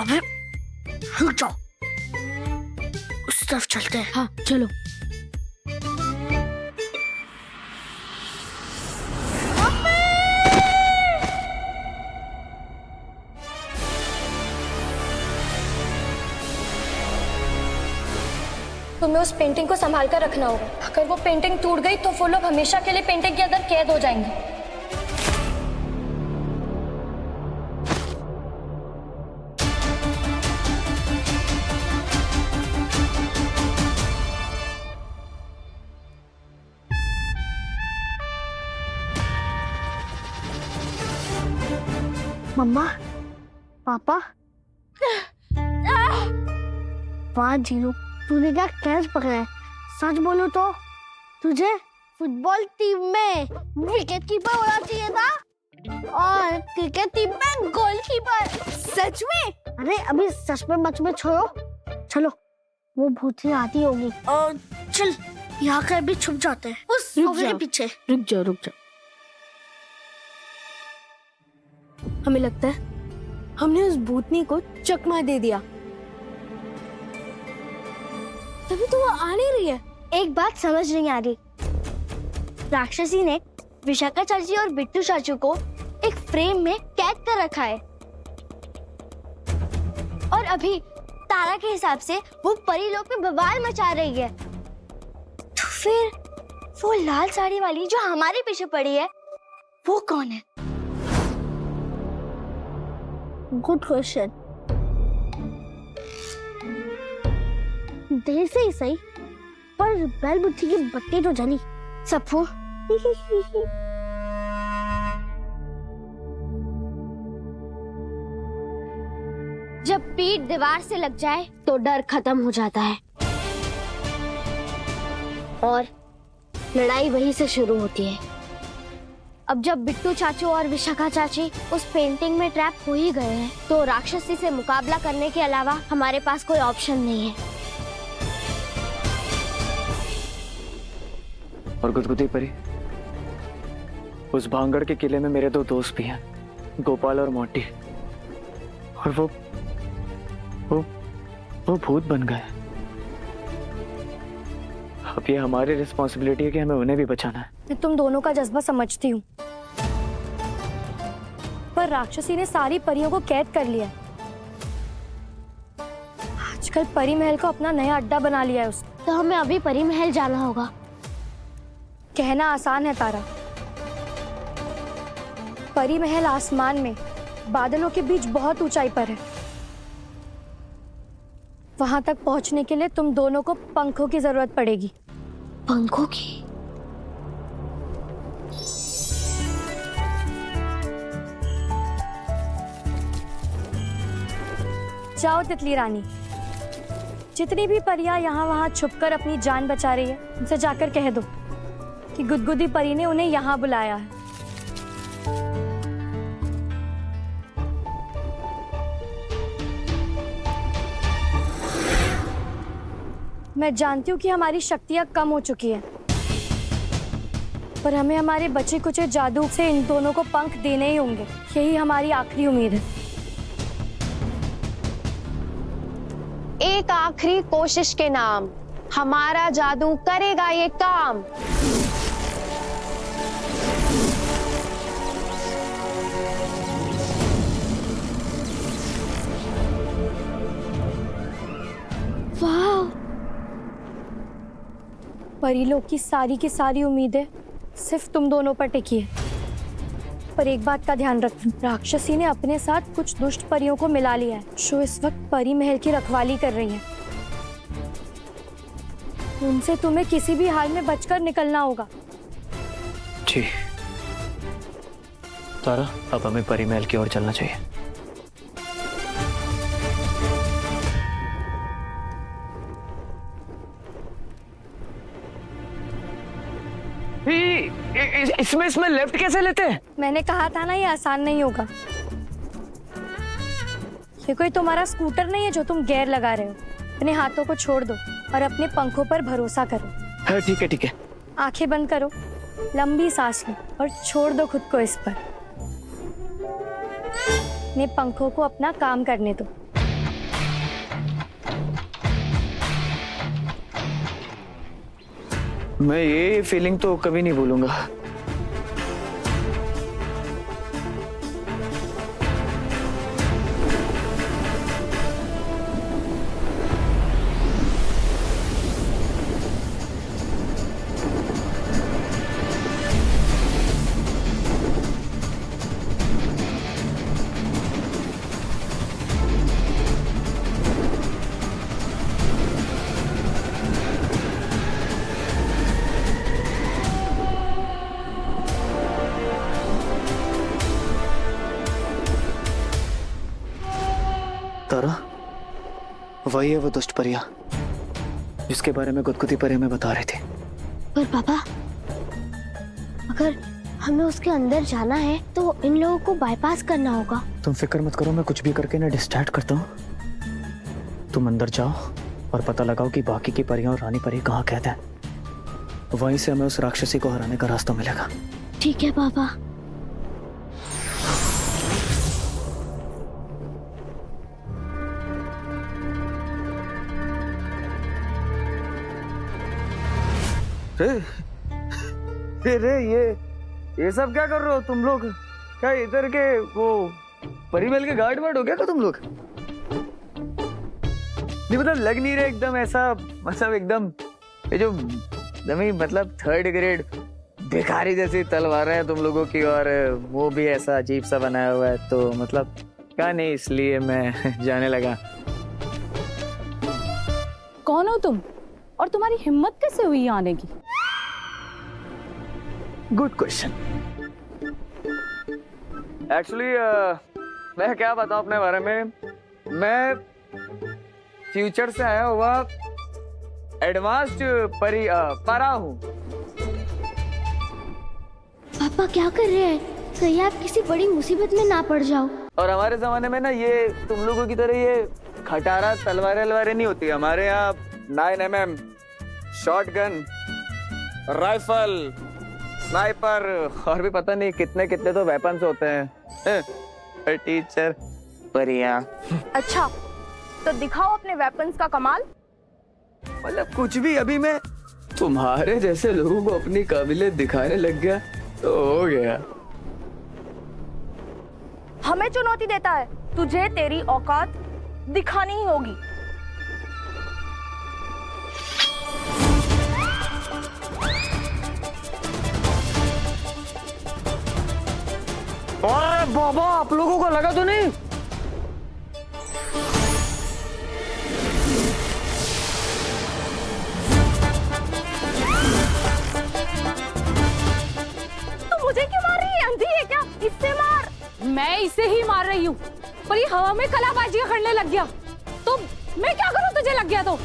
अबे रुक जाओ, उस तरफ चलते हैं। हाँ चलो। तुम्हें उस पेंटिंग को संभाल कर रखना होगा। अगर वो पेंटिंग टूट गई तो वो लोग हमेशा के लिए पेंटिंग के अंदर कैद हो जाएंगे। मम्मा, पापा, वाह जीनू, तूने क्या कैच पकड़ा है? सच बोलो तो तुझे फुटबॉल टीम में विकेट कीपर होना चाहिए था और क्रिकेट टीम में गोलकीपर। सच में? अरे अभी सच में मच में छोड़ो, चलो वो भूत ही आती होगी। और चल यहाँ के अभी छुप जाते हैं उस सोफे के पीछे। रुक जाओ रुक जाओ। हमें लगता है हमने उस भूतनी को चकमा दे दिया, तभी तो वो आ नहीं रही है। एक बात समझ नहीं आ रही, राक्षसी ने विशाखा चाची और बिट्टू चाचू को एक फ्रेम में कैद कर रखा है और अभी तारा के हिसाब से वो परी लोक में बवाल मचा रही है। तो फिर वो लाल साड़ी वाली जो हमारे पीछे पड़ी है वो कौन है? Good question. देर से ही सही, पर बैल बुद्धि की बत्ती तो जली। सफू जब पीठ दीवार से लग जाए तो डर खत्म हो जाता है और लड़ाई वहीं से शुरू होती है। अब जब बिट्टू चाचू और विशाखा चाची उस पेंटिंग में ट्रैप हो ही गए हैं, तो राक्षसी से मुकाबला करने के अलावा हमारे पास कोई ऑप्शन नहीं है। और गुदगुदी परी, उस भांगड़ के किले में मेरे दो दोस्त भी हैं, गोपाल और मोटी, और वो भूत बन गए। अब ये हमारी रिस्पॉन्सिबिलिटी है कि हमें उन्हें भी बचाना है। मैं तुम दोनों का जज्बा समझती हूँ, पर राक्षसी ने सारी परियों को कैद कर लिया है। आजकल परी महल को अपना नया अड्डा बना लिया है उसने। तो हमें अभी परी महल जाना होगा। कहना आसान है तारा, परी महल आसमान में बादलों के बीच बहुत ऊंचाई पर है। वहां तक पहुंचने के लिए तुम दोनों को पंखों की जरूरत पड़ेगी। पंखों की? जाओ तितली रानी, जितनी भी परियां यहाँ वहां छुपकर अपनी जान बचा रही है, उनसे जाकर कह दो कि गुदगुदी परी ने उन्हें यहाँ बुलाया है। मैं जानती हूँ कि हमारी शक्तियाँ कम हो चुकी हैं, पर हमें हमारे बचे कुचे जादू से इन दोनों को पंख देने ही होंगे। यही हमारी आखिरी उम्मीद है। एक आखिरी कोशिश के नाम हमारा जादू करेगा ये काम। वाह! परीलोक की सारी उम्मीदें सिर्फ तुम दोनों पर टिकी है। पर एक बात का ध्यान रखना, राक्षसी ने अपने साथ कुछ दुष्ट परियों को मिला लिया है, जो इस वक्त परी महल की रखवाली कर रही हैं। उनसे तुम्हें किसी भी हाल में बचकर निकलना होगा। जी तारा, अब हमें परी महल की ओर चलना चाहिए। इसमें लेफ्ट कैसे लेते हैं? मैंने कहा था ना, ये आसान नहीं होगा। ये कोई तुम्हारा स्कूटर नहीं है जो तुम गियर लगा रहे हो। अपने हाथों को छोड़ दो और अपने पंखों पर भरोसा करो। हाँ ठीक है ठीक है। आंखें बंद करो, लंबी सांस लो और छोड़ दो खुद को इस पर। अपने पंखों को अपना काम करने दो। मैं ये फीलिंग तो कभी नहीं भूलूंगा। तारा, वही है वो दुष्ट परिया जिसके बारे में गुदगुदी परी में बता रही थी। पर पापा, अगर हमें उसके अंदर जाना है तो इन लोगों को बाईपास करना होगा। तुम फिक्र मत करो, मैं कुछ भी करके ना डिस्ट्रैक्ट करता हूँ। तुम अंदर जाओ और पता लगाओ कि बाकी की परियां और रानी परी कहाँ कहते हैं। वहीं से हमें उस राक्षसी को हराने का रास्ता मिलेगा। ठीक है पापा। रे ये सब क्या कर रहे हो तुम लोग? क्या इधर के वो परिमल के गार्ड वार्ड हो गया क्या तुम लोग? नहीं मतलब लग नहीं रहे एकदम ऐसा, मतलब एकदम ये जो दमी मतलब 3rd ग्रेड भिखारी जैसी तलवारें हैं तुम लोगों की, और वो भी ऐसा अजीब सा बनाया हुआ है, तो मतलब क्या नहीं, इसलिए मैं जाने लगा। कौन हो तुम और तुम्हारी हिम्मत कैसे हुई आने की? Good question. एक्चुअली मैं क्या बताऊं अपने बारे में, मैं फ्यूचर से आया हुआ एडवांस्ड परा हूँ। पापा क्या कर रहे हैं? कहीं आप किसी बड़ी मुसीबत में ना पड़ जाओ। और हमारे जमाने में ना ये तुम लोगों की तरह ये खटारा तलवारें नहीं होती। हमारे यहाँ 9mm शॉटगन, राइफल, स्नाइपर और भी पता नहीं कितने कितने तो वेपन्स होते हैं। टीचर परिया। अच्छा, तो दिखाओ अपने वेपन्स का कमाल। मतलब कुछ भी, अभी मैं तुम्हारे जैसे लोगों को अपनी काबिलियत दिखाने लग गया तो हो गया। हमें चुनौती देता है, तुझे तेरी औकात दिखानी ही होगी। अरे बाबा, आप लोगों को लगा तो नहीं? तू मुझे क्यों मार रही है? अंधी है क्या? इससे मार। मैं इसे ही मार रही हूँ, पर ये हवा में कलाबाजी करने लग गया, तो मैं क्या करूँ? तुझे लग गया तो